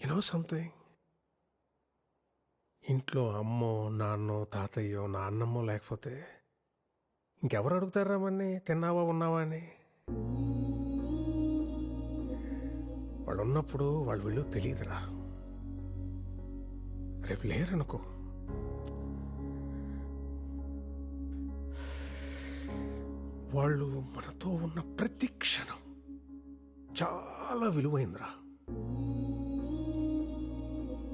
Something, ఇంట్లో అమ్మో నాన్నో తాతయ్యో నాన్నమ్మో లేకపోతే ఇంకెవరు అడుగుతారా మన్ని తిన్నావా ఉన్నావా అని? వాళ్ళు ఉన్నప్పుడు వాళ్ళు వీళ్ళు తెలియదురా. రేపు లేరనుకో, వాళ్ళు మనతో ఉన్న ప్రతి క్షణం చాలా విలువైందిరా.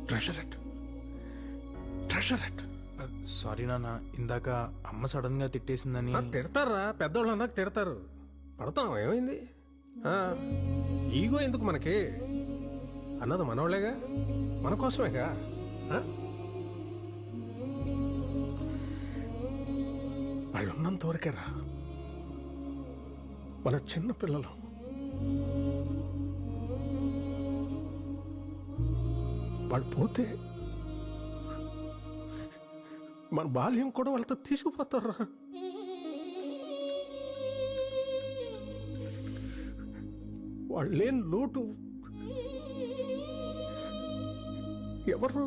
Treasure it. సారీ నాన్న, ఇందాక అమ్మ సడన్ గా తిట్టేసిందని. తిడతారా, పెద్దోళ్ళు అన్నాక తిడతారు. పడతాం, ఏమైంది? ఈగో ఎందుకు మనకి? అన్నది మనోళ్ళేగా, మన కోసమేగా. వాళ్ళు ఉన్నంత వరకేరా మన చిన్న పిల్లలు. వాళ్ళు పోతే మన బాల్యం కూడా వాళ్ళతో తీసుకుపోతారా. వాళ్ళు లేని లోటు ఎవరు?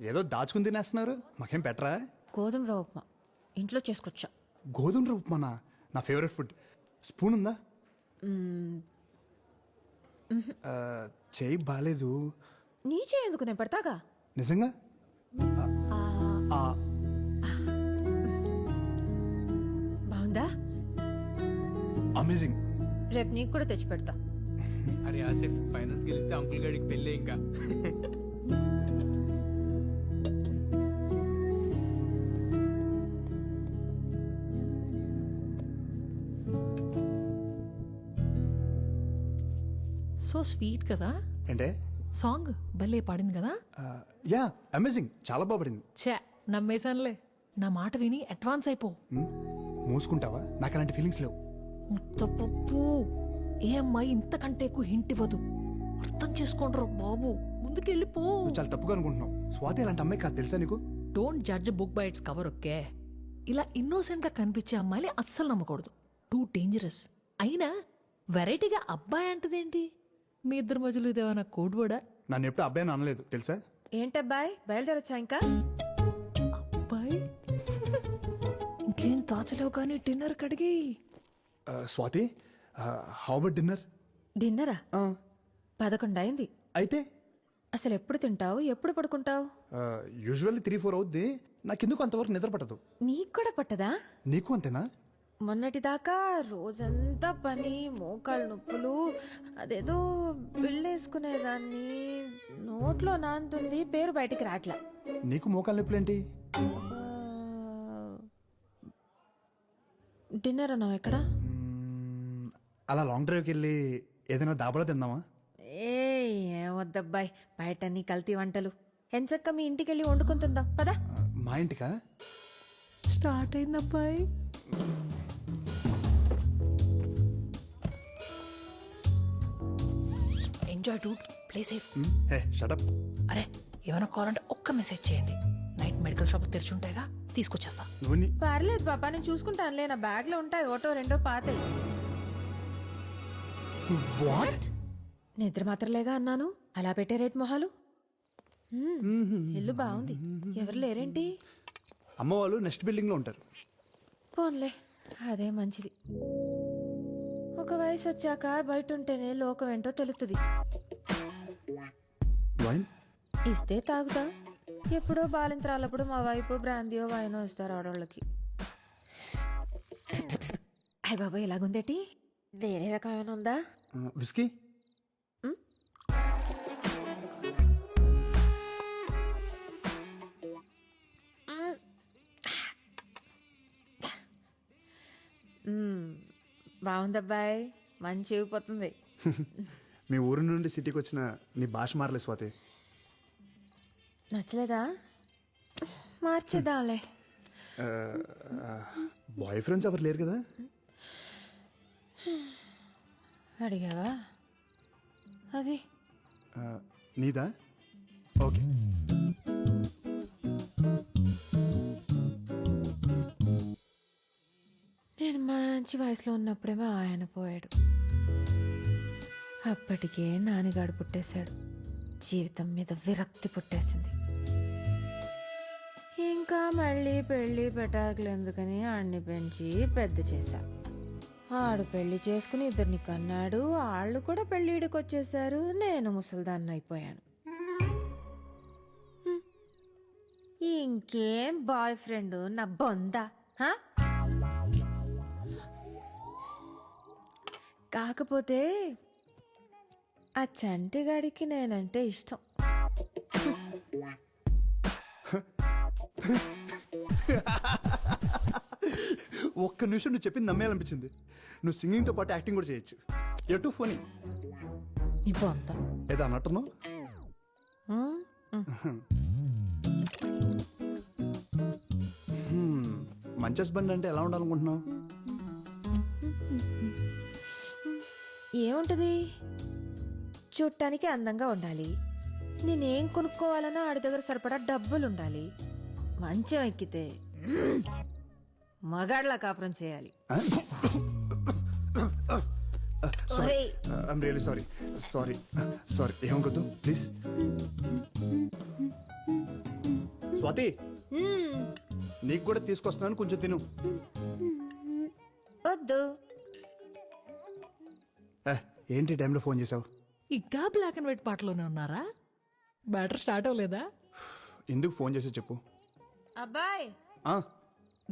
ఏదో దాచుకుని తినేస్తున్నారు, మాకేం పెట్టరా? గోధుమ రవ్వ ఉప్మా ఇంట్లో చేసుకొచ్చా. గోధుమ రవ్వ ఉప్మానా? నా ఫేవరెట్ ఫుడ్. స్పూన్ ఉందా? చేయి బాలేదు. నీ ఎందుకు నేను పెడతాగా. నిజంగా? బాగుందా? అమేజింగ్. రేపు నీకు కూడా తెచ్చి పెడతా. అరే ఆసిఫ్, ఫైనల్స్ గెలిస్తే అంకుల్ గాడికి పెళ్ళే ఇంకా. సో స్వీట్ కదా. అంటే సాంగ్ భలే పాడింది కదా. యా, అమేజింగ్, చాలా బాగుపడింది. ఛే, నమ్మేశానులే. నా మాట విని అడ్వాన్స్ అయిపో. మూసుకుంటావా? నాకు అలాంటి ఫీలింగ్స్ లేవు. ముత్తపప్పు, ఏ అమ్మాయి ఇంతకంటే ఎక్కువ హింట్ ఇవ్వదు. అర్థం చేసుకోండ్రు బాబు, ముందుకెళ్ళిపో. నువ్వు చాలా తప్పుగా అనుకుంటున్నావు. స్వాతి అలాంటి అమ్మాయి కాదు, తెలుసా నీకు? Don't judge book by its cover. Okay, ఇలా ఇన్నోసెంట్ గా కనిపించే అమ్మాయిని అస్సలు నమ్మకూడదు. Too dangerous. అయినా వెరైటీగా అబ్బాయి అంటదేంటి? మీ ఇద్దరి మధ్యలో ఇదేమన్నా కోడ్ వర్డా? నన్ను ఎప్పుడు అబ్బాయి అనలేదు, తెలుసా? ఏంటబ్బాయ్, బయలుదేరొచ్చా ఇంకా? అబ్బాయి ఇంకేం దాచలేవు కానీ డిన్నర్ కడిగి. Swathi, how about dinner? డిన్నరా? 11 అయింది. అయితే అసలు ఎప్పుడు తింటావు, ఎప్పుడు పడుకుంటావు? యూజువల్లీ 3-4 అవుద్ది. నాకెందుకు అంతవరకు నిద్ర పట్టదు. నీకు కూడా పట్టదా? నీకు అంతేనా? మొన్నటిదాకా రోజంతా పని, మోకాళ్ళ నొప్పులు, అదేదో బిళ్ళేసుకునేదాన్ని, నోట్లో నానుతుంది, పేరు బయటికి రాట్లా. నీకు మోకాళ్ళ నొప్పులేంటి? డిన్నర్ అన్నావు ఎక్కడ? అలా లాంగ్ డ్రైవ్కి వెళ్ళి ఏదైనా దాబాలో తిందామా? ఏం వద్దబ్బాయి, బయట నీ కల్తీ వంటలు. ఎంచక్క మీ ఇంటికి వెళ్ళి వండుకొని తిందాం పదా. మా ఇంటికా? స్టార్ట్ అయింది అబ్బాయి. Enjoy dude, play safe. Hey shut up. అరే, ఏమైనా కావాలంటే ఒక్క మెసేజ్ చేయండి. నైట్ మెడికల్ షాప్ తెరిచి ఉంటాయిగా, తీసుకొచ్చేస్తా. నువ్వు పర్లేదు పాపా, నేను చూసుకుంటానులే. నా బ్యాగ్ లో ఉంటాయి, ఒకటో రెండో పాతాయి. వాట్? నిద్ర మాత్రలేగా అన్నాను, అలా పెట్టే రేట్ మొహాలు. ఇల్లు బాగుంది, ఎవరు లేరేంటి? అమ్మ వాళ్ళు నెక్స్ట్ బిల్డింగ్ లో ఉంటారు. పోన్లే, అదే మంచిది. ఒక వయసు వచ్చాక బయట ఉంటేనే లోకం ఏంటో తెలుస్తుంది. వైన్ ఇస్తే తాగుతా. ఎప్పుడో బాలింతరాలప్పుడు మా వైపు బ్రాందియో వైనో ఇస్తారు ఆడవాళ్ళకి. అయ్య బాబా, ఇలాగుందేటి? వేరే రకమైన ఉందా? విస్కీ? బాగుందబ్బాయి, మంచి ఊగిపోతుంది. మీ ఊరు నుండి సిటీకి వచ్చిన నీ భాష మారలే స్వాతి. నచ్చలేదా? మార్చేద్దాంలే. బాయ్ ఫ్రెండ్స్ ఎవరు లేరు కదా? అడిగావా? అది నీదా? ఓకే. మంచి వయసులో ఉన్నప్పుడేమో ఆయన పోయాడు. అప్పటికే నాన్నగాడు పుట్టేశాడు. జీవితం మీద విరక్తి పుట్టేసింది. ఇంకా మళ్ళీ పెళ్లి పెటాకులు ఎందుకని ఆడిని పెంచి పెద్ద చేశా. ఆడు పెళ్లి చేసుకుని 2 కన్నాడు. వాళ్ళు కూడా పెళ్లిడికి వచ్చేసారు. నేను ముసల్దాన్ని అయిపోయాను. ఇంకేం బాయ్ ఫ్రెండ్ నా బొందా. హా? కాకపోతే ఆ చంటిగాడికి నేనంటే ఇష్టం. ఒక్క నిమిషం నువ్వు చెప్పింది నమ్మేయాలనిపించింది. నువ్వు సింగింగ్తో పాటు యాక్టింగ్ కూడా చేయొచ్చు. ఎటు ఫోనీ నీ బొంద. ఏదో అన్నట్టున్నావు. మంచి హస్బెండ్ అంటే ఎలా ఉండాలనుకుంటున్నావు? ఏముంటది, చూడటానికి అందంగా ఉండాలి. నేనేం కొనుక్కోవాలన్నా ఆడి దగ్గర సరిపడా డబ్బులుండాలి. మంచం ఎక్కితే మగాడ్లా కాపురం చేయాలి. ఒరేయ్, ఐఎమ్ రియల్లీ సారీ. సారీ ఏమనుకోద్దు ప్లీజ్. స్వాతి, నీకు కూడా తీసుకొస్తున్నాను, కొంచెం తిను. వద్దు. ఏంటి టైంలో ఫోన్ చేసావు? ఇంకా బ్లాక్ అండ్ వైట్ పాటలోనే ఉన్నారా? బ్యాటర్ స్టార్ట్ అవ్వలేదా? ఎందుకు ఫోన్ చేసి చెప్పు. అబ్బాయ్, ఆ,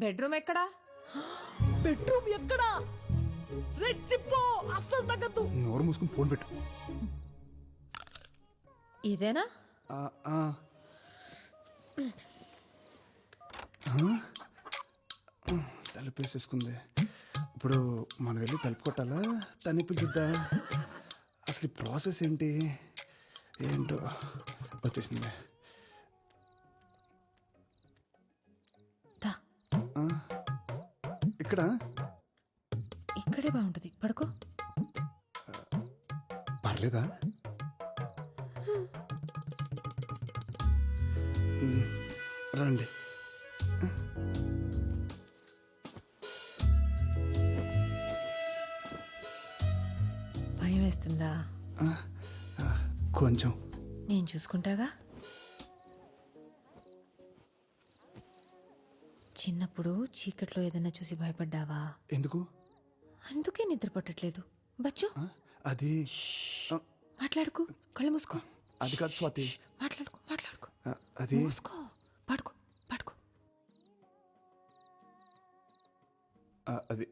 బెడ్రూమ్ ఎక్కడా? బెడ్రూమ్ ఎక్కడా? రెచ్చిపో, అస్సలు తగ్గద్దు. నోరు మూసుకుని ఫోన్ పెట్టు. ఇదేనా? ఆ, ఆ. తలుపు వేసేసుకుంది. ఇప్పుడు మనం వెళ్ళి తలుపు కొట్టాలా, తన్ని పిలుచుద్దా? అసలు ఈ ప్రాసెస్ ఏంటి ఏంటో. వచ్చేసింది. దా, ఇక్కడ ఇక్కడే బాగుంటది, పడుకో. పర్లేదా? రండి. భయం వేస్తుందా? కొంచెం. నేను చూసుకుంటాగా. చిన్నప్పుడు చీకట్లో ఏదైనా చూసి భయపడ్డావా? ఎందుకు? అందుకే నిద్ర పట్టట్లేదు. బచ్చు, అది మాట్లాడుకో. కళ్ళు మూసుకో. అది కాదు స్వాతి. మాట్లాడుకో. అది మూసుకో. పడుకో. అది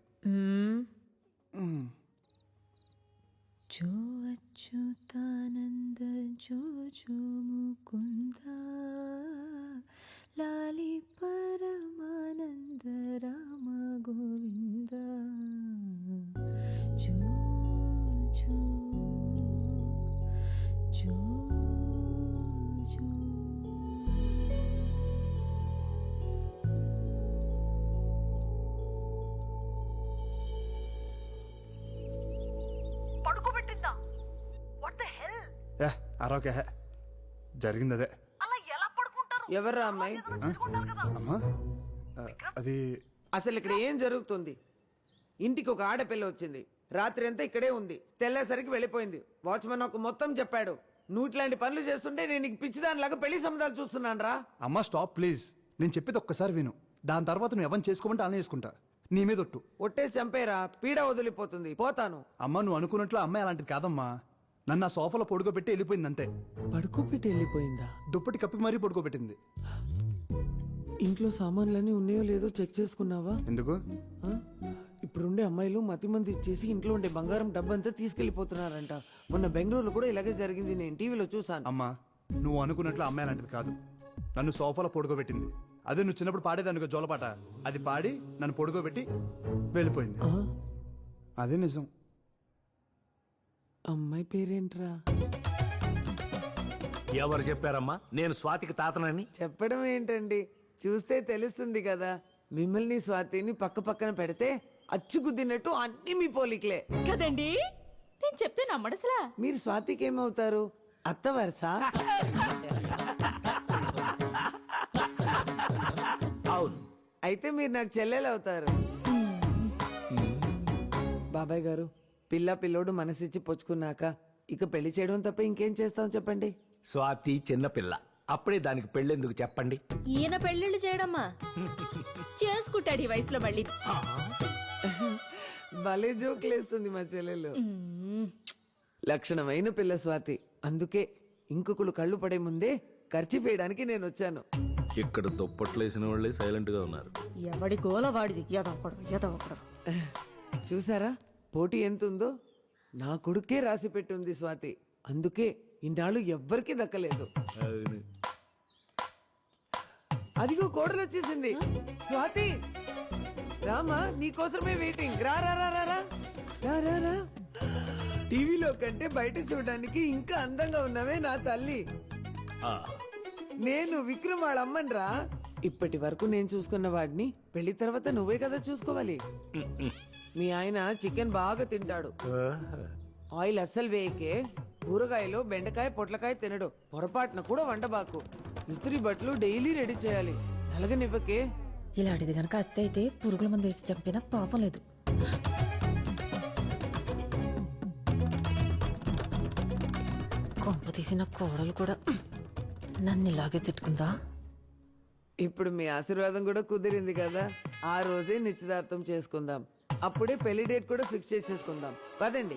జో అచ్యుతానంద జో జో ముకుంద లాలి పరమానంద రామ గోవింద జో జో జో జో. పడుకోబెట్టిందా? What the hell? అరవకే, జరిగింది అదే. అలా ఎలా పడుకుంటారు? ఎవర్రా అమ్మాయి? అమ్మా, అది అసలు ఇక్కడ ఏం జరుగుతుంది? ఇంటికి ఒక ఆడపిల్ల వచ్చింది, రాత్రి అంతా ఇక్కడే ఉంది, తెల్లేసరికి వెళ్ళిపోయింది. వాచ్మెన్ నాకు మొత్తం చెప్పాడు. నువ్వు ఇట్లాంటి పనులు చేస్తుంటే నేను నీకు పిచ్చిదానిలాగా పెళ్లి సంబంధాలు చూస్తున్నాను రా. అమ్మా స్టాప్ ప్లీజ్. నేను చెప్పేది ఒక్కసారి విను. దాని తర్వాత నువ్వు ఎవరిని చేసుకోమంటే అలా చేసుకుంటా. నీ మీద ఒట్టు. ఒట్టేసి చంపేరా, పీడ వదిలిపోతుంది. పోతాను. అమ్మ నువ్వు అనుకున్నట్లు అమ్మాయి అలాంటిది కాదమ్మా. నన్ను ఆ సోఫాలో పడుకోబెట్టి వెళ్ళిపోయింది అంతే. పడుకోబెట్టి వెళ్ళిపోయిందా? దుప్పటి కప్పి మరీ పడుకోబెట్టింది. ఇంట్లో సామాన్లన్నీ ఉన్నాయో లేదో చెక్ చేసుకున్నావా? ఎందుకు? ఆ? ఇప్పుడుండే అమ్మాయిలు మతి మంది ఇచ్చేసి ఇంట్లో ఉండే బంగారం డబ్బంతా తీసుకెళ్లిపోతున్నారంట. మొన్న బెంగళూరులో కూడా ఇలాగే జరిగింది, నేను టీవీలో చూసాను. అమ్మా నువ్వు అనుకున్నట్లు అమ్మాయి అలాంటిది కాదు. నన్ను సోఫాలో పడుకోబెట్టింది. అదే నువ్వు చిన్నప్పుడు పాడేదానికి జోలపాట, అది పాడి నన్ను పడుకోబెట్టి వెళ్ళిపోయింది. అదే నిజం. అమ్మాయి పేరేంట్రా? ఎవరు చెప్పారమ్మా నేను స్వాతికి తాతనని? చెప్పడం ఏంటండి, చూస్తే తెలుస్తుంది కదా. మిమ్మల్ని స్వాతిని పక్క పక్కన పెడితే అచ్చుకుద్దినట్టు అన్ని మీ పోలికలే కదండి. నేను చెప్తే నమ్మడసలా. మీరు స్వాతికి ఏమవుతారు? అత్త వరుస? అవును. అయితే మీరు నాకు చెల్లెలు అవుతారు. బాబాయ్ గారు పిల్ల పిల్లోడు మనసిచ్చి పుచ్చుకున్నాక ఇక పెళ్లి చేయడం తప్ప ఇంకేం చేస్తాం చెప్పండి. స్వాతి చిన్నపిల్ల, అప్పుడే దానికి పెళ్ళెందుకు చెప్పండి. ఈయన పెళ్ళిళ్ళు చేయడమ్మా చేసుకుంటాడు ఈ వయసులో మళ్ళీ. భలే జోకులేస్తుంది మా చెల్లెలు. లక్షణమైన పిల్ల స్వాతి. అందుకే ఇంకొకళ్ళు కళ్ళు పడే ముందే ఖర్చు వేయడానికి నేను వచ్చాను. ఇక్కడ దుప్పట్లు వేసిన వాళ్ళే సైలెంట్ గా ఉన్నారు. ఎవడి గోల వాడిది ఎదవకూడదు. చూసారా పోటీ ఎంత ఉందో? నా కొడుకే రాసి పెట్టుంది స్వాతి. అందుకే ఇన్నాళ్ళు ఎవ్వరికీ దక్కలేదు. అదిగో కోడలు వచ్చేసింది. స్వాతి రామా, నీకోసమే వెయిటింగ్. రా రా రా రా రా రా రా రా. టీవీలో కంటే బయట చూడడానికి ఇంకా అందంగా ఉన్నావే నా తల్లి. నేను విక్రమ్ వాళ్ళ అమ్మని రా. ఇప్పటి వరకు నేను చూసుకున్న వాడిని పెళ్లి తర్వాత నువ్వే కదా చూసుకోవాలి. మీ ఆయన చికెన్ బాగా తింటాడు. ఆయిల్ అస్సలు వేయకే. కూరగాయలు బెండకాయ పొట్లకాయ తినడు. పొరపాటున కూడా వండబాకు. ఇస్త్రీ బట్టలు డైలీ రెడీ చేయాలి. నలగనివ్వకే. ఇలాంటిది గనక అత్త అయితే పురుగుల మందు వేసి చంపినా పాపం లేదు. కొంప తీసిన కోడలు కూడా నన్ను ఇలాగే తిట్టుకుందా. ఇప్పుడు మీ ఆశీర్వాదం కూడా కుదిరింది కదా. ఆ రోజే నిశ్చితార్థం చేసుకుందాం. అప్పుడే పెళ్లి డేట్ కూడా ఫిక్స్ చేసేసుకుందాం. పదండి.